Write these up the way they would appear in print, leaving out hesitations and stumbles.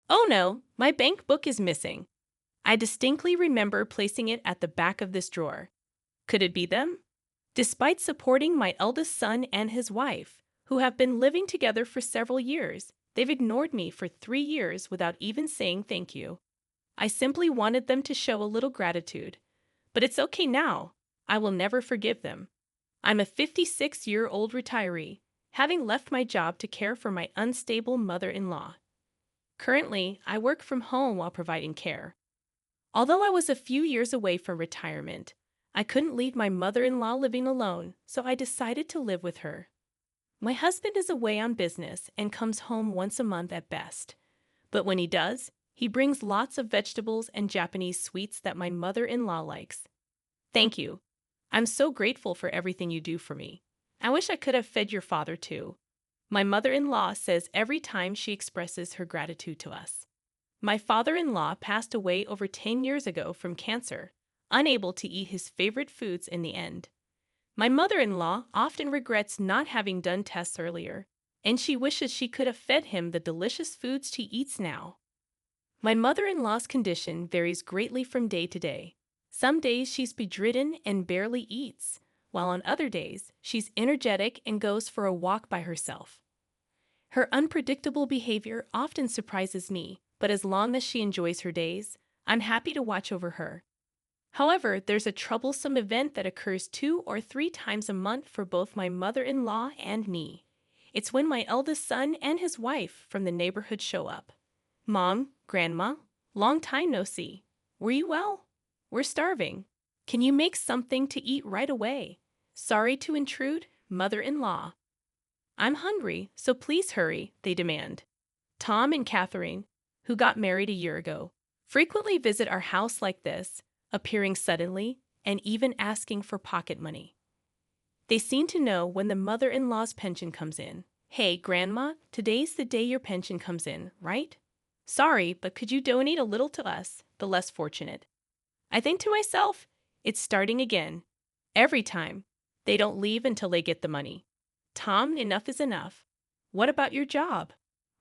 Oh no, my bank book is missing. I distinctly remember placing it at the back of this drawer. Could it be them? Despite supporting my eldest son and his wife, who have been living together for several years, they've ignored me for 3 years without even saying thank you. I simply wanted them to show a little gratitude. But it's okay now. I will never forgive them. I'm a 56-year-old retiree, having left my job to care for my unstable mother-in-law. Currently, I work from home while providing care. Although I was a few years away from retirement, I couldn't leave my mother-in-law living alone, so I decided to live with her. My husband is away on business and comes home once a month at best. But when he does, he brings lots of vegetables and Japanese sweets that my mother-in-law likes. Thank you. I'm so grateful for everything you do for me. I wish I could have fed your father too. My mother-in-law says every time she expresses her gratitude to us. My father-in-law passed away over 10 years ago from cancer, unable to eat his favorite foods in the end. My mother-in-law often regrets not having done tests earlier, and she wishes she could have fed him the delicious foods she eats now. My mother-in-law's condition varies greatly from day to day. Some days she's bedridden and barely eats, while on other days she's energetic and goes for a walk by herself. Her unpredictable behavior often surprises me, but as long as she enjoys her days, I'm happy to watch over her. However, there's a troublesome event that occurs 2 or 3 times a month for both my mother-in-law and me. It's when my eldest son and his wife from the neighborhood show up. Mom, Grandma, long time no see. Were you well? We're starving. Can you make something to eat right away? Sorry to intrude, mother-in-law. I'm hungry, so please hurry, they demand. Tom and Catherine, who got married a year ago, frequently visit our house like this, appearing suddenly and even asking for pocket money. They seem to know when the mother-in-law's pension comes in. Hey, Grandma, today's the day your pension comes in, right? Sorry, but could you donate a little to us, the less fortunate? I think to myself, it's starting again. Every time. They don't leave until they get the money. Tom, enough is enough. What about your job?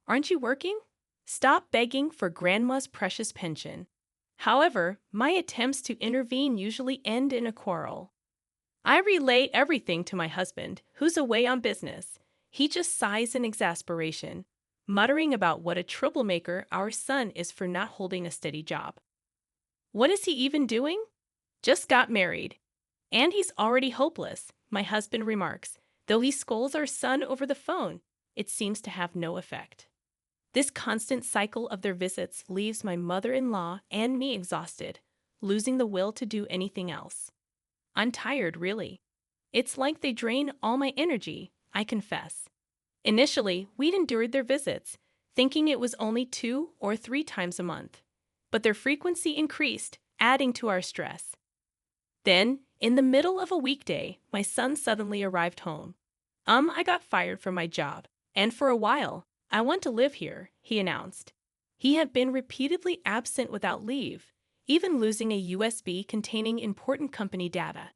Aren't you working? Stop begging for Grandma's precious pension. However, my attempts to intervene usually end in a quarrel. I relay everything to my husband, who's away on business. He just sighs in exasperation, muttering about what a troublemaker our son is for not holding a steady job. What is he even doing? Just got married. And he's already hopeless, my husband remarks. Though he scolds our son over the phone, it seems to have no effect. This constant cycle of their visits leaves my mother-in-law and me exhausted, losing the will to do anything else. I'm tired, really. It's like they drain all my energy, I confess. Initially, we'd endured their visits, thinking it was only 2 or 3 times a month. But their frequency increased, adding to our stress. Then, in the middle of a weekday, my son suddenly arrived home. I got fired from my job, and for a while, I want to live here, he announced. He had been repeatedly absent without leave, even losing a USB containing important company data.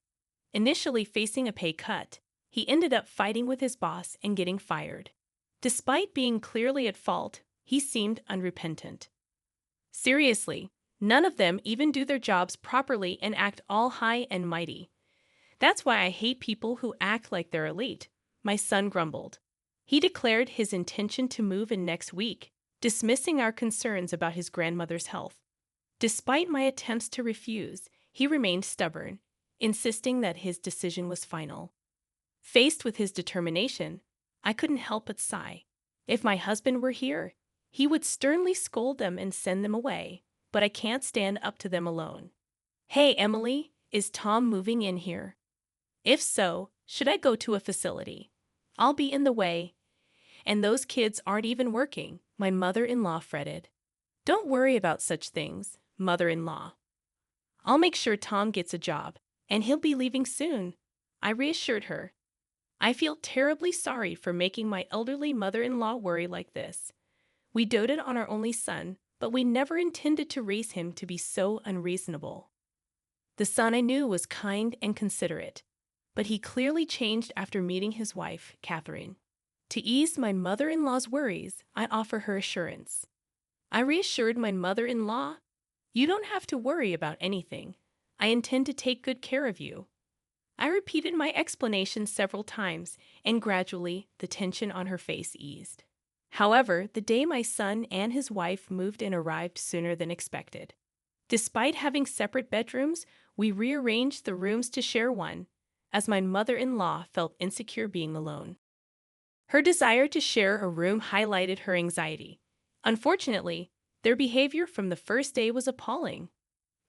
Initially facing a pay cut, he ended up fighting with his boss and getting fired. Despite being clearly at fault, he seemed unrepentant. Seriously, none of them even do their jobs properly and act all high and mighty. That's why I hate people who act like they're elite, my son grumbled. He declared his intention to move in next week, dismissing our concerns about his grandmother's health. Despite my attempts to refuse, he remained stubborn, insisting that his decision was final. Faced with his determination, I couldn't help but sigh. If my husband were here, he would sternly scold them and send them away, but I can't stand up to them alone. Hey, Emily, is Tom moving in here? If so, should I go to a facility? I'll be in the way. And those kids aren't even working, my mother-in-law fretted. Don't worry about such things, mother-in-law. I'll make sure Tom gets a job, and he'll be leaving soon, I reassured her. I feel terribly sorry for making my elderly mother-in-law worry like this. We doted on our only son, but we never intended to raise him to be so unreasonable. The son I knew was kind and considerate, but he clearly changed after meeting his wife, Catherine. To ease my mother-in-law's worries, I offer her assurance. I reassured my mother-in-law, "You don't have to worry about anything. I intend to take good care of you." I repeated my explanation several times, and gradually the tension on her face eased. However, the day my son and his wife moved in arrived sooner than expected. Despite having separate bedrooms, we rearranged the rooms to share one, as my mother-in-law felt insecure being alone. Her desire to share a room highlighted her anxiety. Unfortunately, their behavior from the first day was appalling.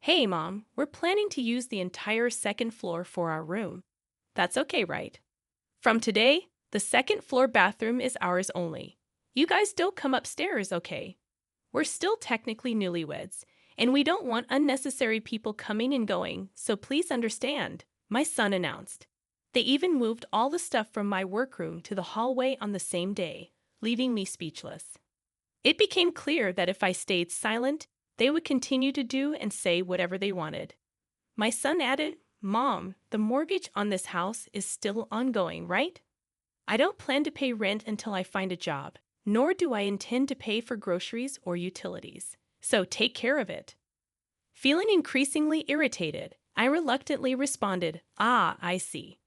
"Hey, Mom, we're planning to use the entire second floor for our room. That's okay, right? From today, the second floor bathroom is ours only. You guys don't come upstairs, okay? We're still technically newlyweds, and we don't want unnecessary people coming and going, so please understand," my son announced. They even moved all the stuff from my workroom to the hallway on the same day, leaving me speechless. It became clear that if I stayed silent, they would continue to do and say whatever they wanted. My son added, "Mom, the mortgage on this house is still ongoing, right? I don't plan to pay rent until I find a job, nor do I intend to pay for groceries or utilities. So take care of it." Feeling increasingly irritated, I reluctantly responded, "Ah, I see."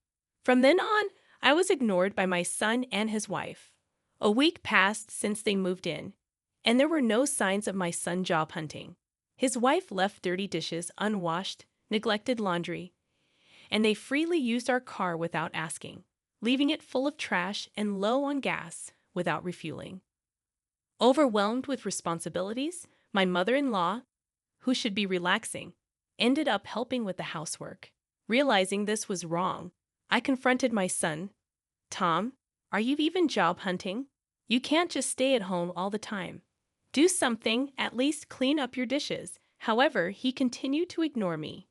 From then on, I was ignored by my son and his wife. A week passed since they moved in, and there were no signs of my son job hunting. His wife left dirty dishes unwashed, neglected laundry, and they freely used our car without asking, leaving it full of trash and low on gas without refueling. Overwhelmed with responsibilities, my mother-in-law, who should be relaxing, ended up helping with the housework. Realizing this was wrong, I confronted my son. "Tom, are you even job hunting? You can't just stay at home all the time. Do something, at least clean up your dishes." However, he continued to ignore me.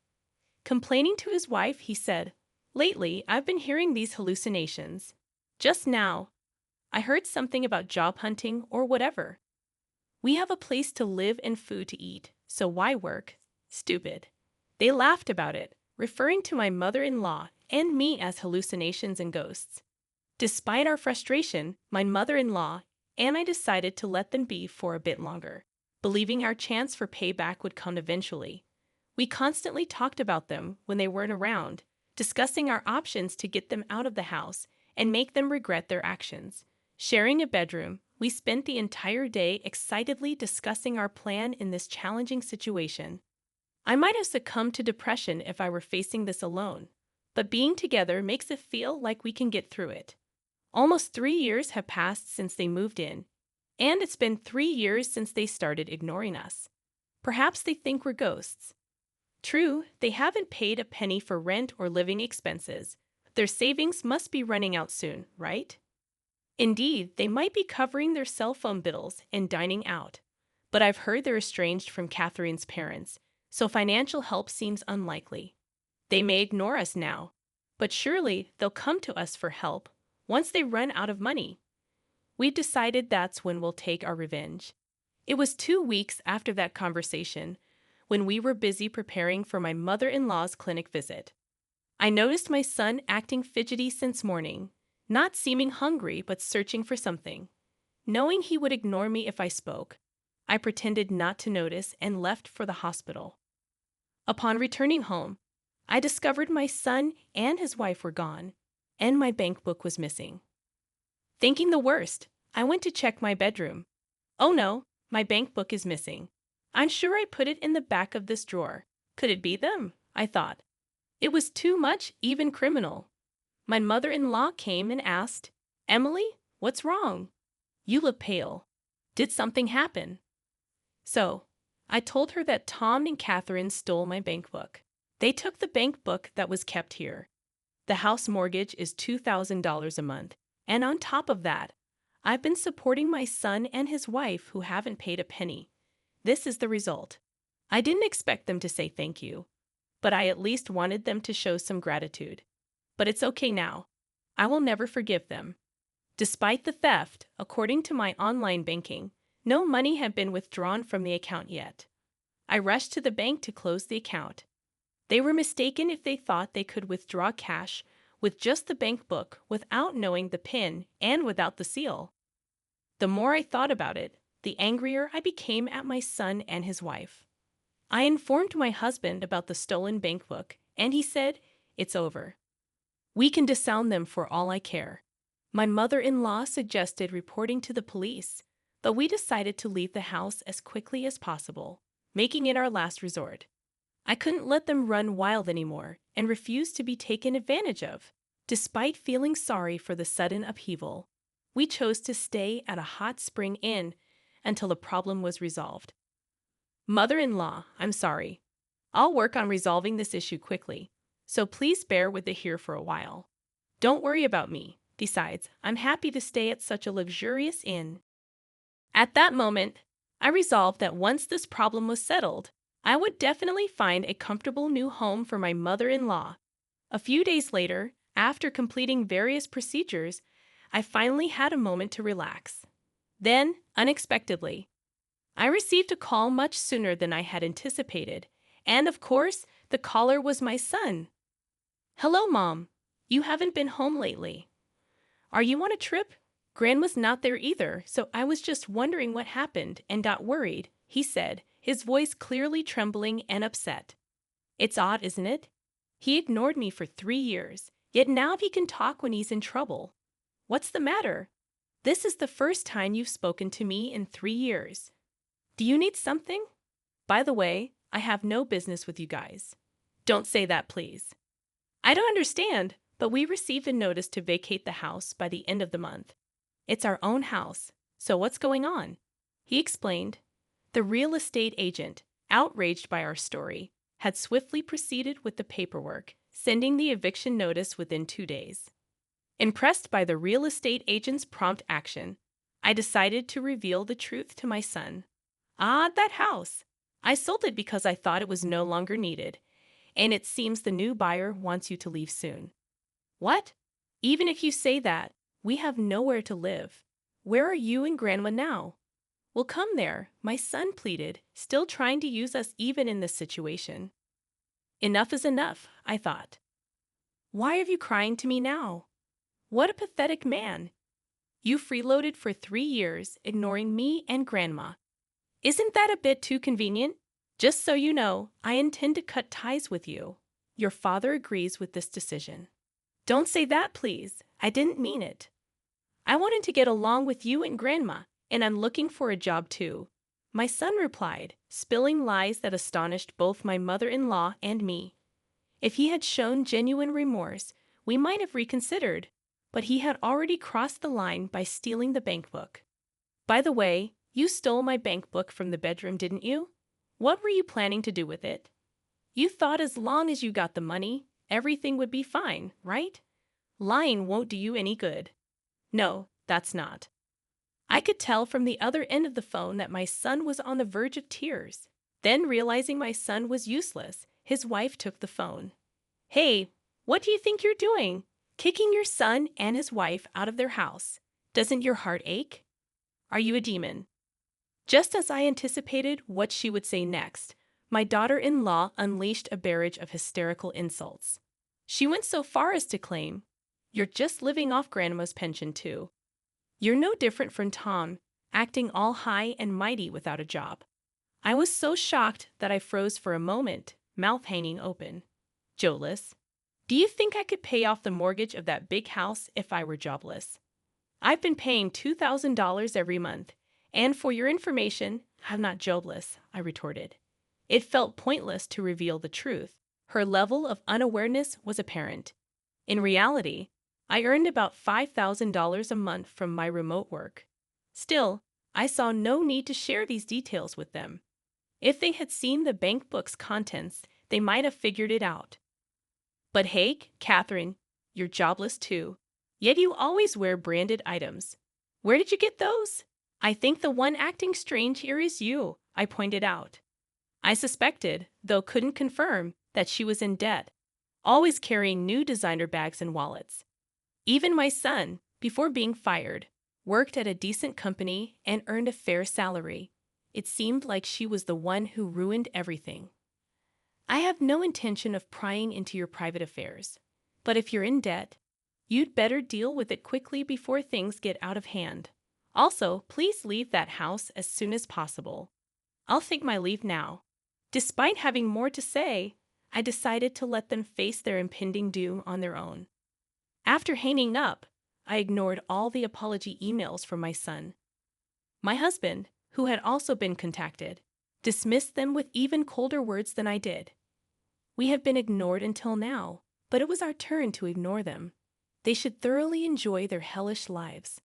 Complaining to his wife, he said, "Lately, I've been hearing these hallucinations. Just now, I heard something about job hunting or whatever. We have a place to live and food to eat, so why work? Stupid." They laughed about it, referring to my mother-in-law and me as hallucinations and ghosts. Despite our frustration, my mother-in-law and I decided to let them be for a bit longer, believing our chance for payback would come eventually. We constantly talked about them when they weren't around, discussing our options to get them out of the house and make them regret their actions. Sharing a bedroom, we spent the entire day excitedly discussing our plan in this challenging situation. I might have succumbed to depression if I were facing this alone, but being together makes it feel like we can get through it. Almost 3 years have passed since they moved in, and it's been 3 years since they started ignoring us. Perhaps they think we're ghosts. True, they haven't paid a penny for rent or living expenses. Their savings must be running out soon, right? Indeed, they might be covering their cell phone bills and dining out. But I've heard they're estranged from Catherine's parents, so financial help seems unlikely. They may ignore us now, but surely they'll come to us for help once they run out of money. We've decided that's when we'll take our revenge. It was 2 weeks after that conversation, when we were busy preparing for my mother-in-law's clinic visit. I noticed my son acting fidgety since morning, not seeming hungry but searching for something. Knowing he would ignore me if I spoke, I pretended not to notice and left for the hospital. Upon returning home, I discovered my son and his wife were gone, and my bank book was missing. Thinking the worst, I went to check my bedroom. Oh no, my bank book is missing. I'm sure I put it in the back of this drawer. Could it be them? I thought. It was too much, even criminal. My mother-in-law came and asked, "Emily, what's wrong? You look pale. Did something happen?" So, I told her that Tom and Catherine stole my bank book. They took the bank book that was kept here. The house mortgage is $2,000 a month, and on top of that, I've been supporting my son and his wife who haven't paid a penny. This is the result. I didn't expect them to say thank you, but I at least wanted them to show some gratitude. But it's okay now. I will never forgive them. Despite the theft, according to my online banking, no money had been withdrawn from the account yet. I rushed to the bank to close the account. They were mistaken if they thought they could withdraw cash with just the bank book without knowing the PIN and without the seal. The more I thought about it, the angrier I became at my son and his wife. I informed my husband about the stolen bankbook, and he said, "It's over. We can disown them for all I care." My mother-in-law suggested reporting to the police, but we decided to leave the house as quickly as possible, making it our last resort. I couldn't let them run wild anymore and refused to be taken advantage of. Despite feeling sorry for the sudden upheaval, we chose to stay at a hot spring inn until the problem was resolved. Mother-in-law, I'm sorry. I'll work on resolving this issue quickly, so please bear with it here for a while. Don't worry about me. Besides, I'm happy to stay at such a luxurious inn. At that moment, I resolved that once this problem was settled, I would definitely find a comfortable new home for my mother-in-law. A few days later, after completing various procedures, I finally had a moment to relax. Then, unexpectedly, I received a call much sooner than I had anticipated, and of course, the caller was my son. "Hello, Mom. You haven't been home lately. Are you on a trip?" Gran was not there either, so I was just wondering what happened and got worried, he said, his voice clearly trembling and upset. It's odd, isn't it? He ignored me for 3 years, yet now he can talk when he's in trouble. What's the matter? This is the first time you've spoken to me in 3 years. Do you need something? By the way, I have no business with you guys. Don't say that, please. I don't understand, but we received a notice to vacate the house by the end of the month. It's our own house, so what's going on? He explained. The real estate agent, outraged by our story, had swiftly proceeded with the paperwork, sending the eviction notice within 2 days. Impressed by the real estate agent's prompt action, I decided to reveal the truth to my son. That house. I sold it because I thought it was no longer needed, and it seems the new buyer wants you to leave soon. What? Even if you say that, we have nowhere to live. Where are you and Grandma now? We'll come there, my son pleaded, still trying to use us even in this situation. Enough is enough, I thought. Why are you crying to me now? What a pathetic man. You freeloaded for 3 years, ignoring me and Grandma. Isn't that a bit too convenient? Just so you know, I intend to cut ties with you. Your father agrees with this decision. Don't say that, please. I didn't mean it. I wanted to get along with you and Grandma, and I'm looking for a job too. My son replied, spilling lies that astonished both my mother-in-law and me. If he had shown genuine remorse, we might have reconsidered, but he had already crossed the line by stealing the bankbook. By the way, you stole my bankbook from the bedroom, didn't you? What were you planning to do with it? You thought as long as you got the money, everything would be fine, right? Lying won't do you any good. No, that's not. I could tell from the other end of the phone that my son was on the verge of tears. Then, realizing my son was useless, his wife took the phone. Hey, what do you think you're doing? Kicking your son and his wife out of their house. Doesn't your heart ache? Are you a demon? Just as I anticipated what she would say next, my daughter-in-law unleashed a barrage of hysterical insults. She went so far as to claim, "You're just living off Grandma's pension too. You're no different from Tom, acting all high and mighty without a job." I was so shocked that I froze for a moment, mouth hanging open. Joeless, do you think I could pay off the mortgage of that big house if I were jobless? I've been paying $2,000 every month, and for your information, I'm not jobless, I retorted. It felt pointless to reveal the truth. Her level of unawareness was apparent. In reality, I earned about $5,000 a month from my remote work. Still, I saw no need to share these details with them. If they had seen the bank book's contents, they might have figured it out. But hey, Catherine, you're jobless too. Yet you always wear branded items. Where did you get those? I think the one acting strange here is you, I pointed out. I suspected, though couldn't confirm, that she was in debt, always carrying new designer bags and wallets. Even my son, before being fired, worked at a decent company and earned a fair salary. It seemed like she was the one who ruined everything. I have no intention of prying into your private affairs, but if you're in debt, you'd better deal with it quickly before things get out of hand. Also, please leave that house as soon as possible. I'll take my leave now. Despite having more to say, I decided to let them face their impending doom on their own. After hanging up, I ignored all the apology emails from my son. My husband, who had also been contacted, dismissed them with even colder words than I did. We have been ignored until now, but it was our turn to ignore them. They should thoroughly enjoy their hellish lives.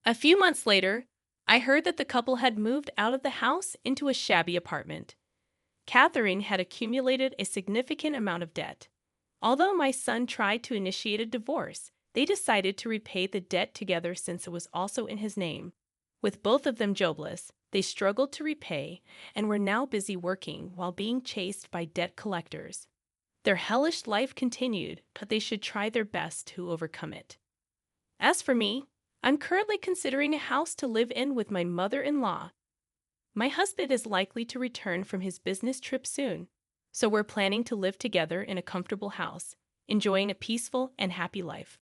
A few months later, I heard that the couple had moved out of the house into a shabby apartment. Catherine had accumulated a significant amount of debt. Although my son tried to initiate a divorce, they decided to repay the debt together since it was also in his name. With both of them jobless, they struggled to repay and were now busy working while being chased by debt collectors. Their hellish life continued, but they should try their best to overcome it. As for me, I'm currently considering a house to live in with my mother-in-law. My husband is likely to return from his business trip soon, so we're planning to live together in a comfortable house, enjoying a peaceful and happy life.